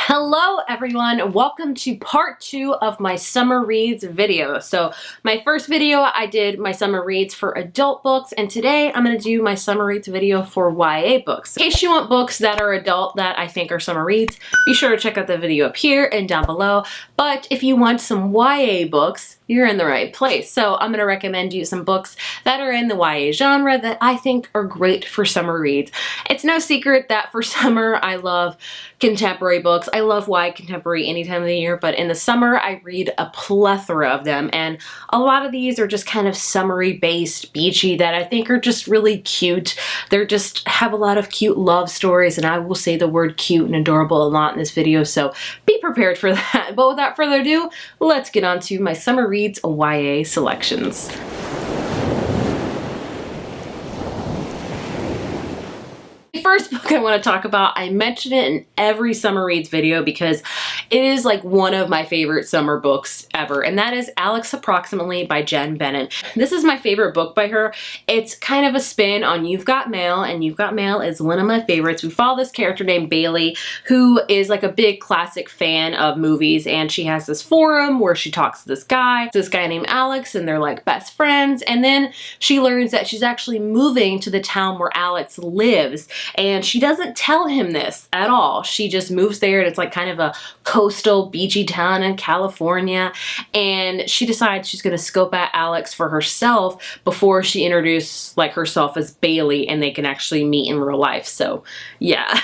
Hello everyone, welcome to part 2 of my summer reads video. So my first video I did my summer reads for adult books, and today I'm going to do my summer reads video for YA books. In case you want books that are adult that I think are summer reads, be sure to check out the video up here and down below. But if you want some YA books, you're in the right place. So I'm going to recommend you some books that are in the YA genre that I think are great for summer reads. It's no secret that for summer I love contemporary books. I love YA contemporary any time of the year, but in the summer I read a plethora of them, and a lot of these are just kind of summery based, beachy, that I think are just really cute. They're just have a lot of cute love stories, and I will say the word cute and adorable a lot in this video, so be prepared for that. But without further ado, let's get on to my summer reads YA selections. The first book I want to talk about, I mention it in every summer reads video because it is like one of my favorite summer books ever, and that is Alex Approximately by Jen Bennett. This is my favorite book by her. It's kind of a spin on You've Got Mail, and You've Got Mail is one of my favorites. We follow this character named Bailey, who is like a big classic fan of movies, and she has this forum where she talks to this guy named Alex, and they're like best friends, and then she learns that she's actually moving to the town where Alex lives. And she doesn't tell him this at all. She just moves there, and it's like kind of a coastal beachy town in California. And she decides she's gonna scope out Alex for herself before she introduces like herself as Bailey, and they can actually meet in real life. So yeah.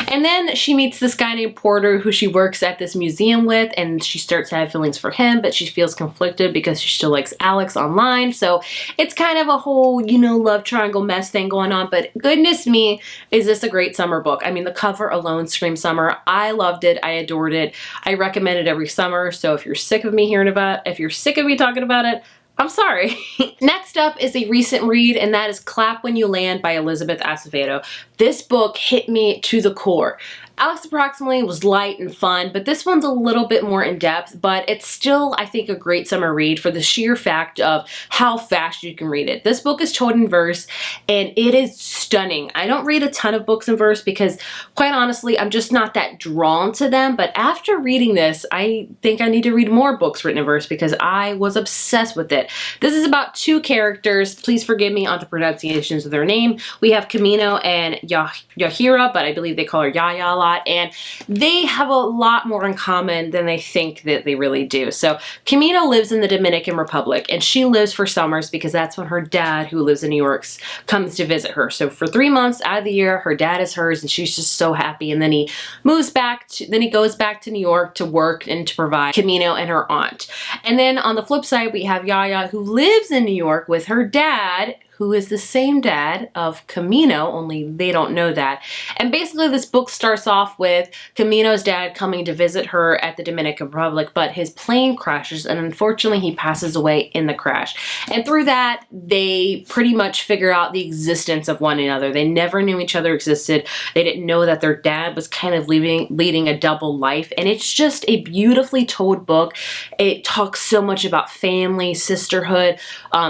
And then she meets this guy named Porter who she works at this museum with, and she starts to have feelings for him, but she feels conflicted because she still likes Alex online. So it's kind of a whole, you know, love triangle mess thing going on. But goodness me, is this a great summer book. I mean, the cover alone screams summer. I loved it. I adored it. I recommend it every summer. So if you're sick of me hearing about it, if you're sick of me talking about it, I'm sorry. Next up is a recent read, and that is Clap When You Land by Elizabeth Acevedo. This book hit me to the core. Alex Approximately was light and fun, but this one's a little bit more in depth, but it's still, I think, a great summer read for the sheer fact of how fast you can read it. This book is told in verse, and it is stunning. I don't read a ton of books in verse because, quite honestly, I'm just not that drawn to them, but after reading this, I think I need to read more books written in verse because I was obsessed with it. This is about two characters. Please forgive me on the pronunciations of their name. We have Camino and Yahira, but I believe they call her Yaya a lot. And they have a lot more in common than they think that they really do. So Camino lives in the Dominican Republic, and she lives for summers because that's when her dad, who lives in New York, comes to visit her. So for 3 months out of the year, her dad is hers, and she's just so happy. And then he moves back, then he goes back to New York to work and to provide Camino and her aunt. And then on the flip side, we have Yaya, who lives in New York with her dad, who is the same dad of Camino, only they don't know that. And basically this book starts off with Camino's dad coming to visit her at the Dominican Republic, but his plane crashes, and unfortunately he passes away in the crash. And through that, they pretty much figure out the existence of one another. They never knew each other existed. They didn't know that their dad was kind of leading a double life. And it's just a beautifully told book. It talks so much about family, sisterhood,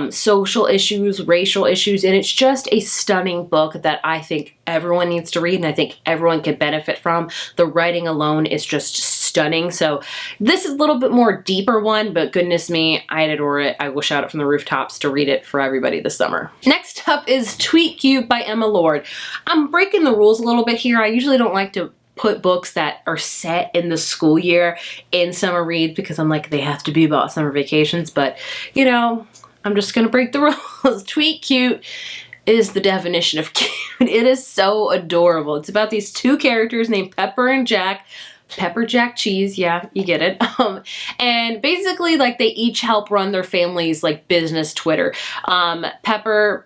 social issues, racial issues, and it's just a stunning book that I think everyone needs to read, and I think everyone can benefit from. The writing alone is just stunning. So this is a little bit more deeper one, but goodness me, I adore it. I will shout it from the rooftops to read it for everybody this summer. Next up is Tweet Cute by Emma Lord. I'm breaking the rules a little bit here. I usually don't like to put books that are set in the school year in summer reads because I'm like, they have to be about summer vacations, but you know, I'm just gonna break the rules. Tweet Cute is the definition of cute. It is so adorable. It's about these two characters named Pepper and Jack. Pepper Jack Cheese, yeah, you get it. And basically, like, they each help run their family's like business Twitter. Pepper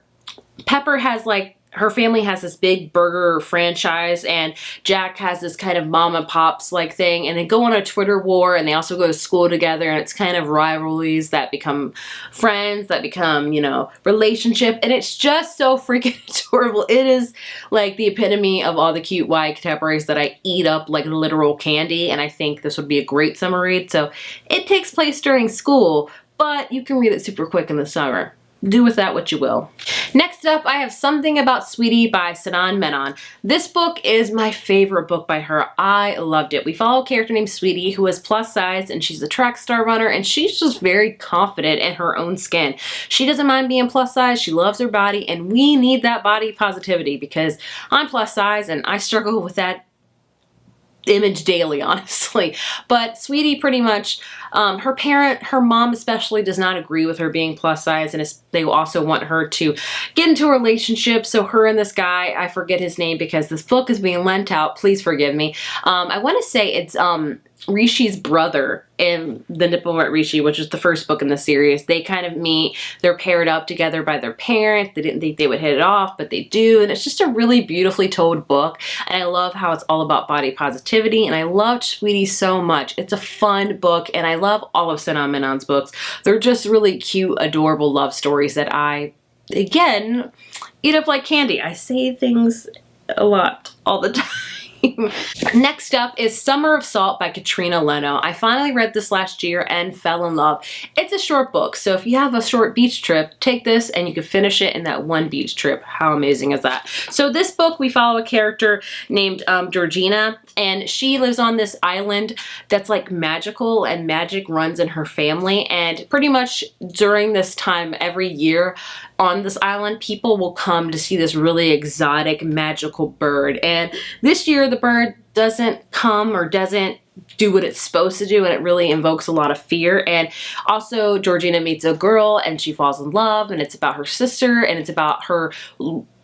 has like, her family has this big burger franchise, and Jack has this kind of mom and pops like thing, and they go on a Twitter war, and they also go to school together, and it's kind of rivalries that become friends, that become, you know, relationship, and it's just so freaking adorable. It is like the epitome of all the cute YA contemporaries that I eat up like literal candy, and I think this would be a great summer read. So it takes place during school, but you can read it super quick in the summer. do with that what you will. Next up, I have Something About Sweetie by Sanan Menon. This book is my favorite book by her. I loved it. We follow a character named Sweetie who is plus size, and she's a track star runner, and she's just very confident in her own skin. She doesn't mind being plus size. She loves her body, and we need that body positivity because I'm plus size and I struggle with that image daily, honestly. But Sweetie pretty much, her mom especially does not agree with her being plus size, and they also want her to get into a relationship. So her and this guy, I forget his name because this book is being lent out, please forgive me. I want to say it's Rishi's brother in The Nipple at Rishi, which is the first book in the series. They kind of meet, they're paired up together by their parents. They didn't think they would hit it off, but they do, and it's just a really beautifully told book, and I love how it's all about body positivity, and I loved Sweetie so much. It's a fun book, and I love all of Sanan Menon's books. They're just really cute, adorable love stories that I, again, eat up like candy. I say things a lot all the time. Next up is Summer of Salt by Katrina Leno. I finally read this last year and fell in love. It's a short book, so if you have a short beach trip, take this and you can finish it in that one beach trip. How amazing is that? So this book, we follow a character named Georgina, and she lives on this island that's like magical, and magic runs in her family, and pretty much during this time every year on this island, people will come to see this really exotic magical bird, and this year the bird doesn't come or doesn't do what it's supposed to do, and it really invokes a lot of fear. And also Georgina meets a girl and she falls in love, and it's about her sister, and it's about her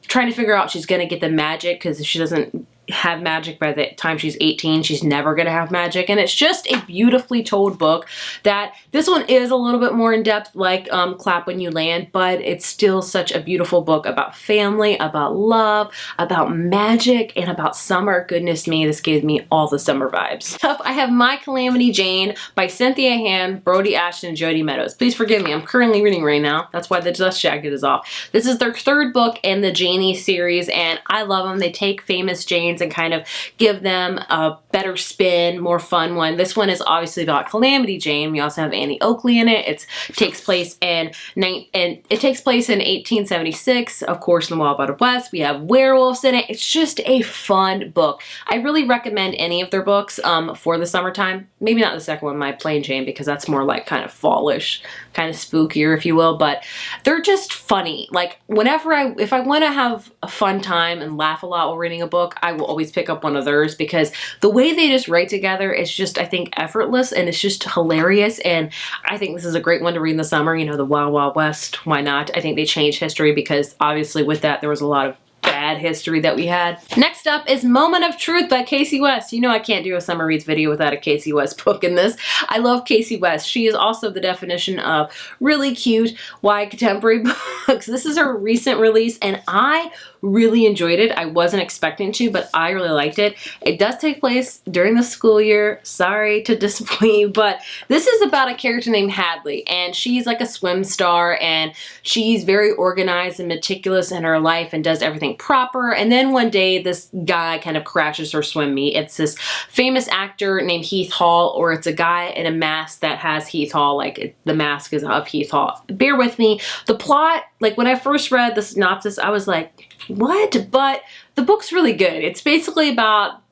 trying to figure out she's gonna get the magic, because if she doesn't have magic by the time she's 18, she's never gonna have magic. And it's just a beautifully told book. That this one is a little bit more in depth, like Clap When You Land, but it's still such a beautiful book about family, about love, about magic, and about summer. Goodness me, this gave me all the summer vibes. I have My Calamity Jane by Cynthia Han, Brody Ashton, and Jody Meadows. Please forgive me, I'm currently reading right now. That's why the dust jacket is off. This is their third book in the Janie series, and I love them. They take famous Janes and kind of give them a better spin, more fun one. This one is obviously about Calamity Jane. We also have Annie Oakley in it. It takes place in 1876, of course, in the Wild Wild West. We have werewolves in it. It's just a fun book. I really recommend any of their books for the summertime. Maybe not the second one, My Plain Jane, because that's more like kind of fallish, kind of spookier, if you will, but they're just funny. Like if I want to have a fun time and laugh a lot while reading a book, I will always pick up one of theirs, because the way they just write together is just, I think, effortless, and it's just hilarious. And I think this is a great one to read in the summer. You know, the Wild Wild West, why not? I think they changed history, because obviously with that there was a lot of bad history that we had. Next up is Moment of Truth by Casey West. You know I can't do a summer reads video without a Casey West book in this. I love Casey West. She is also the definition of really cute YA contemporary books. This is her recent release, and I really enjoyed it. I wasn't expecting to, but I really liked it. It does take place during the school year. Sorry to disappoint you, but this is about a character named Hadley, and she's like a swim star, and she's very organized and meticulous in her life and does everything proper. And then one day this guy kind of crashes her swim meet. It's this famous actor named Heath Hall, or it's a guy in a mask that has Heath Hall, like the mask is of Heath Hall. Bear with me. The plot, like when I first read the synopsis, I was like, what? But the book's really good. It's basically about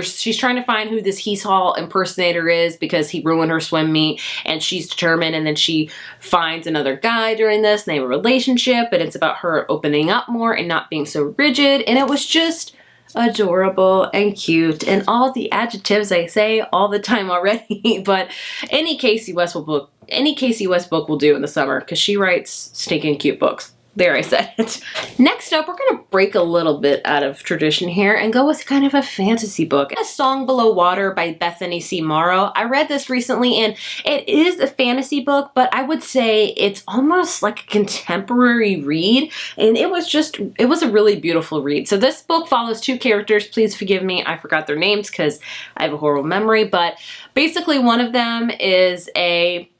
she's trying to find who this Heath Hall impersonator is, because he ruined her swim meet, and she's determined, and then she finds another guy during this, and they have a relationship, and it's about her opening up more and not being so rigid. And it was just adorable and cute and all the adjectives I say all the time already. But any Casey West book will do in the summer, because she writes stinking cute books. There, I said it. Next up, we're gonna break a little bit out of tradition here and go with kind of a fantasy book. A Song Below Water by Bethany C. Morrow. I read this recently, and it is a fantasy book, but I would say it's almost like a contemporary read, and it was a really beautiful read. So this book follows two characters. Please forgive me, I forgot their names because I have a horrible memory, but basically one of them is a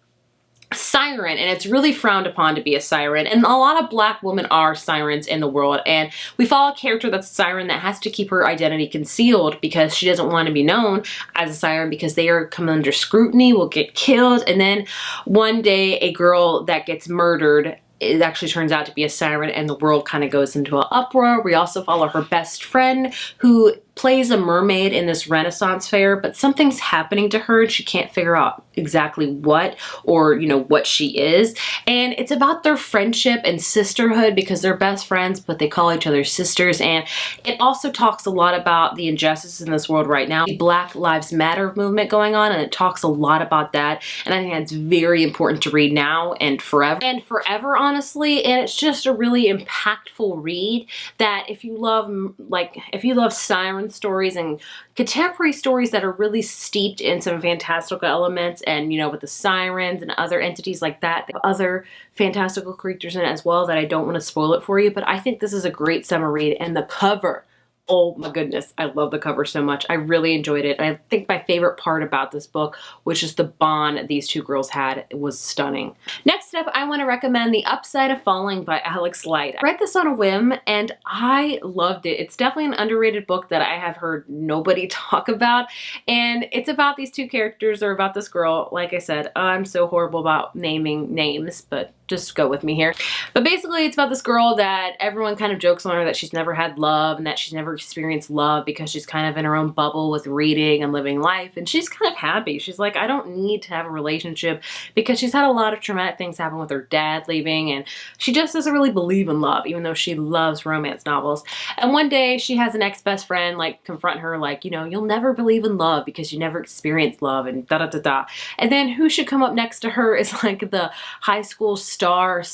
siren, and it's really frowned upon to be a siren, and a lot of black women are sirens in the world, and we follow a character that's a siren that has to keep her identity concealed because she doesn't want to be known as a siren, because they are come under scrutiny, will get killed. And then one day a girl that gets murdered it actually turns out to be a siren and the world kind of goes into an uproar. We also follow her best friend who plays a mermaid in this Renaissance fair, but something's happening to her and she can't figure out exactly what, or what she is. And it's about their friendship and sisterhood because they're best friends, but they call each other sisters. And it also talks a lot about the injustices in this world right now, the Black Lives Matter movement going on, and it talks a lot about that. And I think that's very important to read now and forever. And forever, honestly. And it's just a really impactful read that if you love siren stories and contemporary stories that are really steeped in some fantastical elements, and with the sirens and other entities like that, other fantastical creatures in it as well, that I don't want to spoil it for you, but I think this is a great summer read. And the cover, oh my goodness, I love the cover so much. I really enjoyed it. I think my favorite part about this book was just the bond these two girls had. It was stunning. Next up, I want to recommend The Upside of Falling by Alex Light. I read this on a whim and I loved it. It's definitely an underrated book that I have heard nobody talk about. And it's about these two characters, or about this girl. Like I said, I'm so horrible about naming names, but just go with me here. But basically it's about this girl that everyone kind of jokes on her that she's never had love and that she's never experienced love because she's kind of in her own bubble with reading and living life. And she's kind of happy. She's like, I don't need to have a relationship, because she's had a lot of traumatic things happen with her dad leaving, and she just doesn't really believe in love, even though she loves romance novels. And one day she has an ex-best friend confront her you'll never believe in love because you never experienced love, and da da da da. And then who should come up next to her is the high school star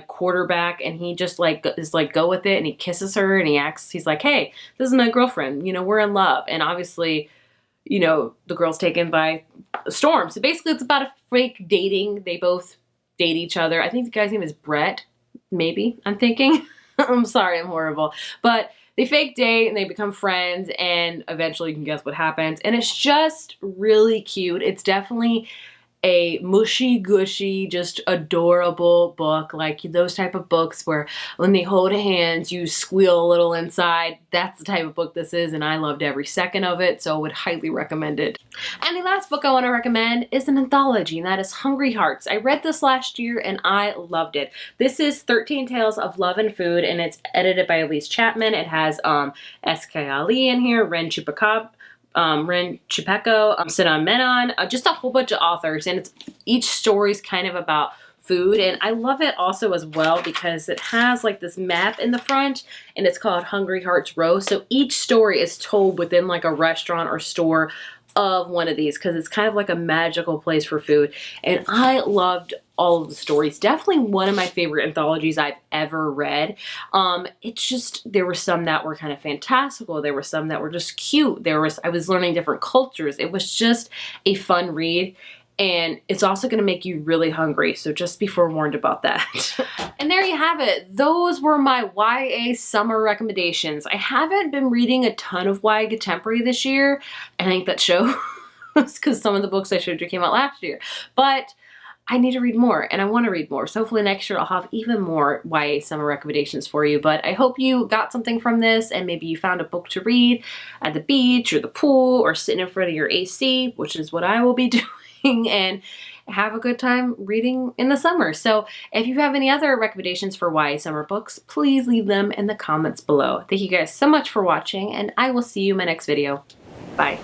quarterback, and he just is go with it, and he kisses her and he's like, hey, this is my girlfriend, we're in love. And obviously the girl's taken by a storm. So basically it's about a fake dating. They both date each other. I think the guy's name is Brett, maybe, I'm thinking. I'm sorry, I'm horrible. But they fake date and they become friends, and eventually you can guess what happens. And it's just really cute. It's definitely a mushy gushy, just adorable book, like those type of books where when they hold hands you squeal a little inside. That's the type of book this is, and I loved every second of it, so I would highly recommend it. And the last book I want to recommend is an anthology, and that is Hungry Hearts. I read this last year and I loved it. This is 13 Tales of Love and Food, and it's edited by Elise Chapman. It has S.K. Ali in here, Ren Chupeco, Sinan Menon, just a whole bunch of authors, and each story is kind of about food. And I love it also as well because it has this map in the front, and it's called Hungry Hearts Row. So each story is told within a restaurant or store of one of these, because it's kind of like a magical place for food. And I loved all of the stories. Definitely one of my favorite anthologies I've ever read. It's just, there were some that were kind of fantastical. There were some that were just cute. I was learning different cultures. It was just a fun read. And it's also going to make you really hungry, so just be forewarned about that. And there you have it. Those were my YA summer recommendations. I haven't been reading a ton of YA contemporary this year. I think that shows because some of the books I showed you came out last year. But I need to read more, and I want to read more. So hopefully next year I'll have even more YA summer recommendations for you. But I hope you got something from this, and maybe you found a book to read at the beach or the pool or sitting in front of your AC, which is what I will be doing. And have a good time reading in the summer. So if you have any other recommendations for YA summer books, please leave them in the comments below. Thank you guys so much for watching, and I will see you in my next video. Bye.